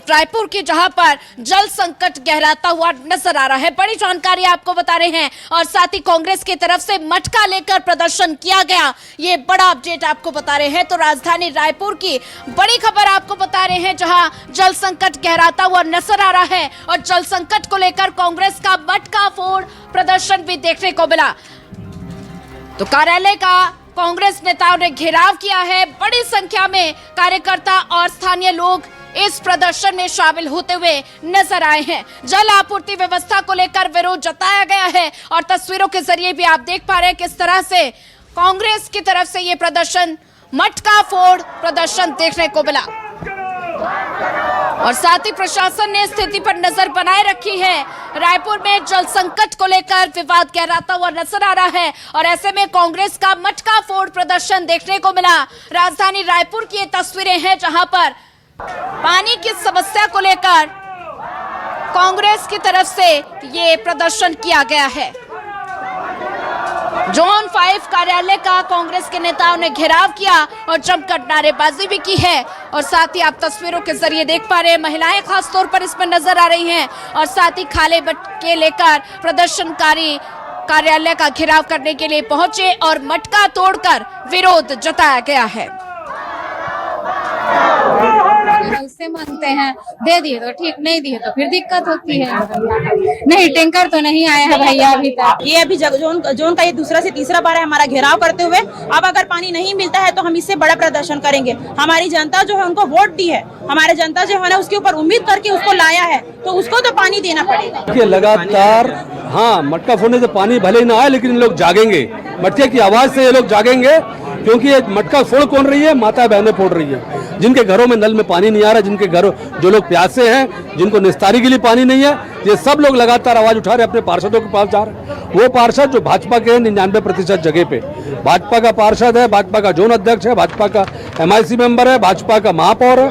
रायपुर की जहां पर जल संकट गहराता हुआ नजर आ रहा है, बड़ी जानकारी आपको बता रहे हैं। और साथ ही कांग्रेस की तरफ से मटका लेकर प्रदर्शन किया गया, ये बड़ा अपडेट आपको बता रहे हैं। तो राजधानी रायपुर की बड़ी खबर आपको बता रहे हैं, जहां जल संकट गहराता हुआ नजर आ रहा है और जल संकट को लेकर कांग्रेस का मटका फोड़ प्रदर्शन भी देखने को मिला। तो कार्यालय का कांग्रेस नेताओं ने घेराव किया है। बड़ी संख्या में कार्यकर्ता और स्थानीय लोग इस प्रदर्शन में शामिल होते हुए नजर आए हैं। जल आपूर्ति व्यवस्था को लेकर विरोध जताया गया है और तस्वीरों के जरिए भी आप देख पा रहे हैं किस तरह से कांग्रेस की तरफ से ये प्रदर्शन, मटका फोड़ प्रदर्शन देखने को मिला। और साथ ही प्रशासन ने स्थिति पर नजर बनाए रखी है। रायपुर में जल संकट को लेकर विवाद गहराता हुआ नजर आ रहा है और ऐसे में कांग्रेस का मटका फोड़ प्रदर्शन देखने को मिला। राजधानी रायपुर की ये तस्वीरें हैं, जहां पर पानी की समस्या को लेकर कांग्रेस की तरफ से ये प्रदर्शन किया गया है। जोन 5 कार्यालय का कांग्रेस के नेताओं ने घेराव किया और जमकर नारेबाजी भी की है। और साथ ही आप तस्वीरों के जरिए देख पा रहे हैं, महिलाएं खास तौर पर इसमें नजर आ रही हैं। और साथ ही खाले मटके लेकर प्रदर्शनकारी कार्यालय का घेराव करने के लिए पहुंचे और मटका तोड़कर विरोध जताया गया है। उससे मांगते हैं, दे दिए तो ठीक, नहीं दिए तो फिर दिक्कत होती है। नहीं, टैंकर तो नहीं आया है भैया अभी तक। ये अभी जोन का ये दूसरा से तीसरा बार है हमारा घेराव करते हुए। अब अगर पानी नहीं मिलता है तो हम इससे बड़ा प्रदर्शन करेंगे। हमारी जनता जो है उनको वोट दी है, हमारे जनता जो है ना उसके ऊपर उम्मीद करके उसको लाया है, तो उसको तो पानी देना पड़ेगा। लगातार हाँ, मटका फोड़ने से पानी भले ही ना आए, लेकिन लोग जागेंगे। मटके की आवाज से ये लोग जागेंगे, क्योंकि ये मटका फोड़ कौन रही है? माता बहनें फोड़ रही है। जिनके घरों में नल में पानी नहीं आ रहा, जिनके घरों जो लोग प्यासे हैं, जिनको निस्तारी के लिए पानी नहीं है, ये सब लोग लगातार आवाज उठा रहे, अपने पार्षदों के पास जा रहे हैं। वो पार्षद जो भाजपा के 99% जगह पे भाजपा का पार्षद है, भाजपा का जोन अध्यक्ष है, भाजपा का MIC मेंबर है, भाजपा का महापौर है,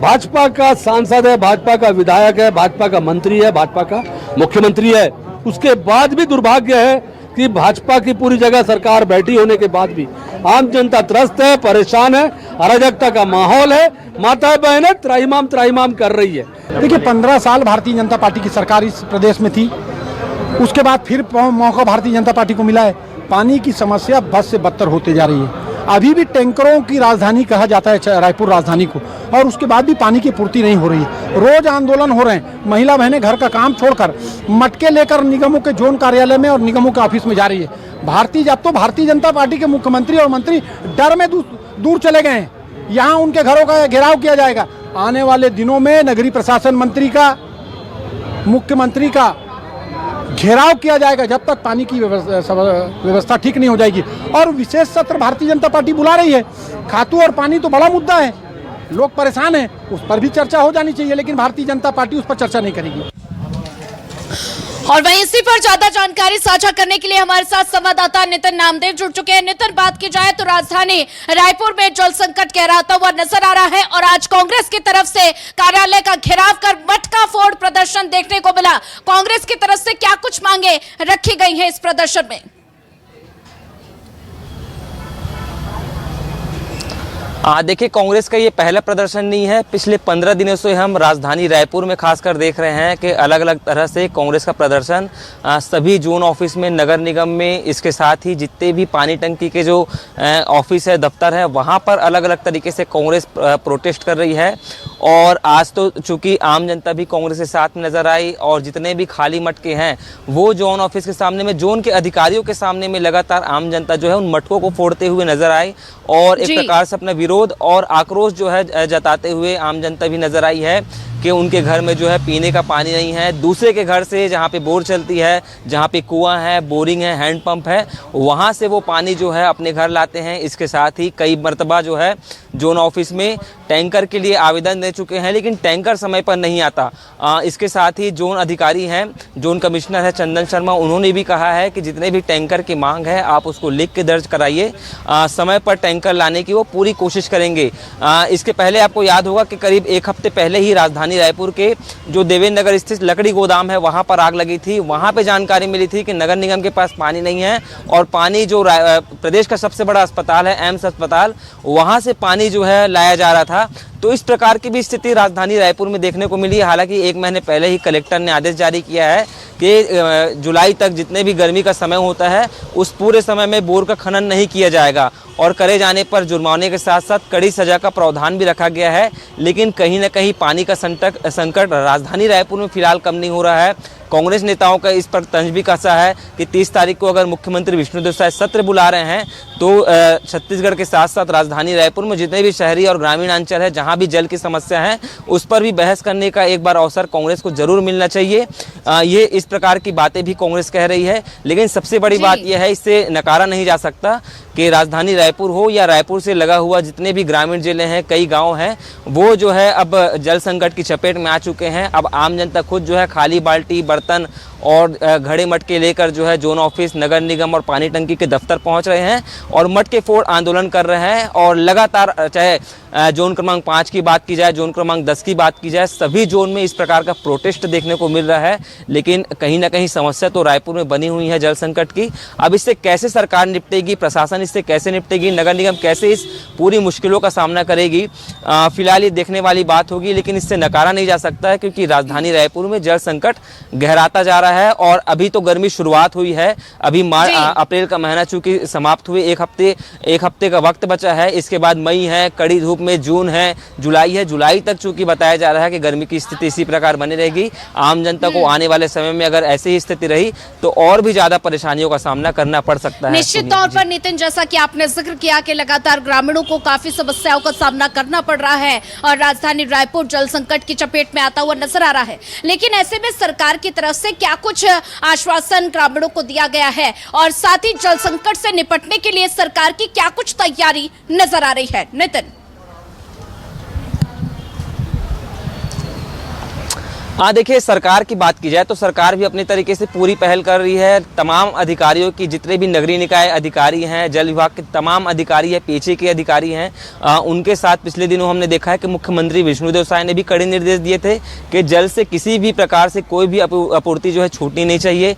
भाजपा का सांसद है, भाजपा का विधायक है, भाजपा का मंत्री है, भाजपा का मुख्यमंत्री है। उसके बाद भी दुर्भाग्य है कि भाजपा की पूरी जगह सरकार बैठी होने के बाद भी आम जनता त्रस्त है, परेशान है, अराजकता का माहौल है, माता बहनें त्राहिमाम कर रही है। देखिए, 15 साल भारतीय जनता पार्टी की सरकार इस प्रदेश में थी, उसके बाद फिर मौका भारतीय जनता पार्टी को मिला है। पानी की समस्या बद से बदतर होते जा रही है। अभी भी टैंकरों की राजधानी कहा जाता है रायपुर राजधानी को, और उसके बाद भी पानी की पूर्ति नहीं हो रही है। रोज आंदोलन हो रहे हैं, महिला बहनें घर का काम छोड़कर मटके लेकर निगमों के जोन कार्यालय में और निगमों के ऑफिस में जा रही है। अब तो भारतीय जनता पार्टी के मुख्यमंत्री और मंत्री डर में दूर चले गए हैं। यहाँ उनके घरों का घेराव किया जाएगा। आने वाले दिनों में नगरीय प्रशासन मंत्री का, मुख्यमंत्री का घेराव किया जाएगा, जब तक पानी की व्यवस्था ठीक नहीं हो जाएगी। और विशेष सत्र भारतीय जनता पार्टी बुला रही है। खातू और पानी तो बड़ा मुद्दा है, लोग परेशान हैं, उस पर भी चर्चा हो जानी चाहिए, लेकिन भारतीय जनता पार्टी उस पर चर्चा नहीं करेगी। और वहीं इसी पर ज्यादा जानकारी साझा करने के लिए हमारे साथ संवाददाता नितिन नामदेव जुड़ चुके हैं। नितिन, बात की जाए तो राजधानी रायपुर में जल संकट गहराता हुआ नजर आ रहा है और आज कांग्रेस की तरफ से कार्यालय का घेराव कर मटका फोड़ प्रदर्शन देखने को मिला। कांग्रेस की तरफ से क्या कुछ मांगे रखी गई है इस प्रदर्शन में? देखिए, कांग्रेस का ये पहला प्रदर्शन नहीं है। पिछले 15 दिनों से हम राजधानी रायपुर में खासकर देख रहे हैं कि अलग अलग तरह से कांग्रेस का प्रदर्शन सभी जोन ऑफिस में, नगर निगम में, इसके साथ ही जितने भी पानी टंकी के जो ऑफिस है, दफ्तर है, वहाँ पर अलग अलग तरीके से कांग्रेस प्रोटेस्ट कर रही है। और आज तो चूँकि आम जनता भी कांग्रेस के साथ में नजर आई और जितने भी खाली मटके हैं वो जोन ऑफिस के सामने में, जोन के अधिकारियों के सामने में लगातार आम जनता जो है उन मटकों को फोड़ते हुए नजर आई और एक प्रकार से अपना विरोध और आक्रोश जो है जताते हुए आम जनता भी नजर आई है कि उनके घर में जो है पीने का पानी नहीं है। दूसरे के घर से, जहाँ पे बोर चलती है, जहाँ पे कुआं है, बोरिंग है, हैंडपंप है, वहाँ से वो पानी जो है अपने घर लाते हैं। इसके साथ ही कई मरतबा जो है जोन ऑफिस में टैंकर के लिए आवेदन दे चुके हैं, लेकिन टैंकर समय पर नहीं आता। इसके साथ ही जोन अधिकारी हैं, जोन कमिश्नर है चंदन शर्मा, उन्होंने भी कहा है कि जितने भी टैंकर की मांग है आप उसको लिख के दर्ज कराइए। समय पर टैंकर लाने की वो पूरी कोशिश कोशिश करेंगे। इसके पहले आपको याद होगा कि करीब एक हफ्ते पहले ही राजधानी रायपुर के जो देवेंद्र नगर स्थित लकड़ी गोदाम है वहाँ पर आग लगी थी। वहाँ पे जानकारी मिली थी कि नगर निगम के पास पानी नहीं है और पानी जो प्रदेश का सबसे बड़ा अस्पताल है एम्स अस्पताल, वहाँ से पानी जो है लाया जा रहा था। तो इस प्रकार की भी स्थिति राजधानी रायपुर में देखने को मिली है। हालांकि एक महीने पहले ही कलेक्टर ने आदेश जारी किया है कि जुलाई तक जितने भी गर्मी का समय होता है उस पूरे समय में बोर का खनन नहीं किया जाएगा और करे जाने पर जुर्माने के साथ साथ कड़ी सजा का प्रावधान भी रखा गया है। लेकिन कहीं न कहीं पानी का संकट राजधानी रायपुर में फिलहाल कम नहीं हो रहा है। कांग्रेस नेताओं का इस पर तंज भी कसा है कि 30 तारीख को अगर मुख्यमंत्री विष्णुदेव साय सत्र बुला रहे हैं तो छत्तीसगढ़ के साथ साथ राजधानी रायपुर में जितने भी शहरी और ग्रामीण अंचल है जहां भी जल की समस्या है उस पर भी बहस करने का एक बार अवसर कांग्रेस को जरूर मिलना चाहिए। ये इस प्रकार की बातें भी कांग्रेस कह रही है। लेकिन सबसे बड़ी बात यह है, इससे नकारा नहीं जा सकता कि राजधानी रायपुर हो या रायपुर से लगा हुआ जितने भी ग्रामीण जिले हैं, कई गांव हैं, वो जो है अब जल संकट की चपेट में आ चुके हैं। अब आम जनता खुद जो है खाली बाल्टी, बर्तन और घड़े मटके लेकर जो है जोन ऑफिस, नगर निगम और पानी टंकी के दफ्तर पहुंच रहे हैं और मटके फोड़ आंदोलन कर रहे हैं। और लगातार चाहे जोन क्रमांक 5 की बात की जाए, जोन क्रमांक 10 की बात की जाए, सभी जोन में इस प्रकार का प्रोटेस्ट देखने को मिल रहा है। लेकिन कहीं ना कहीं समस्या तो रायपुर में बनी हुई है जल संकट की। अब इससे कैसे सरकार निपटेगी, प्रशासन इससे कैसे निपटेगी, नगर निगम कैसे इस पूरी मुश्किलों का सामना करेगी, फिलहाल ये देखने वाली बात होगी। लेकिन इससे नकारा नहीं जा सकता है क्योंकि राजधानी रायपुर में जल संकट गहराता जा रहा है और अभी तो गर्मी शुरुआत हुई है। अभी अप्रैल का महीना चूंकि समाप्त हुए, एक हफ्ते का वक्त बचा है। इसके बाद मई है, कड़ी धूप में जून है, जुलाई है। जुलाई तक चूंकि बताया जा रहा है कि गर्मी की स्थिति इसी प्रकार बनी रहेगी। आम जनता को आने वाले समय में अगर ऐसी ही स्थिति रही तो और भी ज्यादा परेशानियों का सामना करना पड़ सकता है। निश्चित तौर पर नितिन, जैसा कि आपने जिक्र किया कि लगातार ग्रामीणों को काफी समस्याओं का सामना करना पड़ रहा है और राजधानी रायपुर जल संकट की चपेट में आता हुआ नजर आ रहा है। लेकिन ऐसे में सरकार की तरफ से क्या कुछ आश्वासन ग्रामीणों को दिया गया है और साथ ही जल संकट से निपटने के लिए सरकार की क्या कुछ तैयारी नजर आ रही है? नितिन, हाँ देखिए, सरकार की बात की जाए तो सरकार भी अपने तरीके से पूरी पहल कर रही है। तमाम अधिकारियों की, जितने भी नगरीय निकाय अधिकारी हैं, जल विभाग के तमाम अधिकारी हैं, पीछे के अधिकारी हैं, उनके साथ पिछले दिनों हमने देखा है कि मुख्यमंत्री विष्णुदेव साय ने भी कड़े निर्देश दिए थे कि जल से किसी भी प्रकार से कोई भी आपूर्ति जो है छूटनी नहीं चाहिए।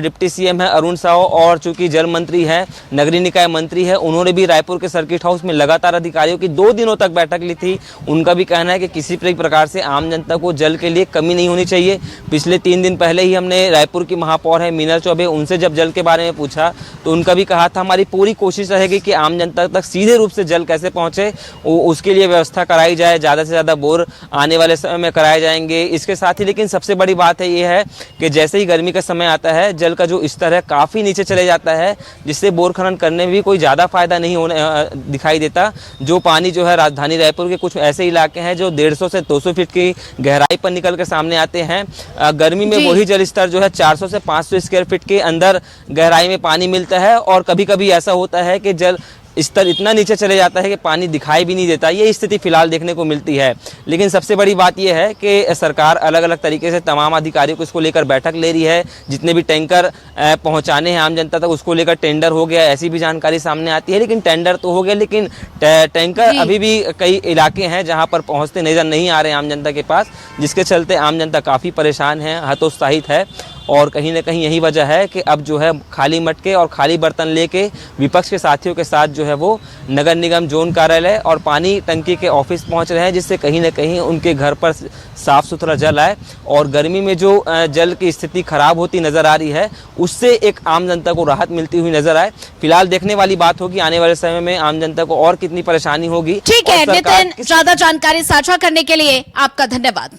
डिप्टी सीएम है अरुण साव और चूंकि जल मंत्री है, नगरीय निकाय मंत्री है, उन्होंने भी रायपुर के सर्किट हाउस में लगातार अधिकारियों की 2 दिनों तक बैठक ली थी। उनका भी कहना है कि किसी प्रकार से आम जनता को जल के लिए कमी नहीं होनी चाहिए। पिछले 3 दिन पहले ही हमने रायपुर की महापौर है मीनल चौबे, उनसे जब जल के बारे में पूछा तो उनका भी कहा था हमारी पूरी कोशिश रहेगी कि आम जनता तक सीधे रूप से जल कैसे पहुंचे, उसके लिए व्यवस्था कराई जाए। ज़्यादा से ज़्यादा बोर आने वाले समय में कराए जाएंगे। इसके साथ ही लेकिन सबसे बड़ी बात है ये है कि जैसे ही गर्मी का समय आता है जल का जो स्तर है काफ़ी नीचे चले जाता है, जिससे बोर खनन करने में भी कोई ज़्यादा फायदा नहीं होने दिखाई देता। जो पानी जो है राजधानी रायपुर के कुछ ऐसे इलाके हैं जो 150 से 200 फीट की गहराई पर निकल के सामने आते हैं। गर्मी में वही जल स्तर जो है 400 से 500 स्क्वायर फीट के अंदर गहराई में पानी मिलता है और कभी कभी ऐसा होता है कि जल स्तर इतना नीचे चले जाता है कि पानी दिखाई भी नहीं देता। ये स्थिति फिलहाल देखने को मिलती है। लेकिन सबसे बड़ी बात यह है कि सरकार अलग अलग तरीके से तमाम अधिकारियों को इसको लेकर बैठक ले रही है। जितने भी टैंकर पहुंचाने हैं आम जनता तक उसको लेकर टेंडर हो गया, ऐसी भी जानकारी सामने आती है। लेकिन टेंडर तो हो गया, लेकिन टैंकर अभी भी कई इलाके हैं जहाँ पर पहुँचते नजर नहीं आ रहे आम जनता के पास, जिसके चलते आम जनता काफ़ी परेशान है, हतोत्साहित है। और कहीं ना कहीं यही वजह है कि अब जो है खाली मटके और खाली बर्तन लेके विपक्ष के साथियों के साथ जो है वो नगर निगम जोन कार्यालय और पानी टंकी के ऑफिस पहुंच रहे हैं, जिससे कहीं ना कहीं उनके घर पर साफ़ सुथरा जल आए और गर्मी में जो जल की स्थिति खराब होती नज़र आ रही है उससे एक आम जनता को राहत मिलती हुई नजर आए। फिलहाल देखने वाली बात होगी आने वाले समय में आम जनता को और कितनी परेशानी होगी। ठीक है नितिन, ज्यादा जानकारी साझा करने के लिए आपका धन्यवाद।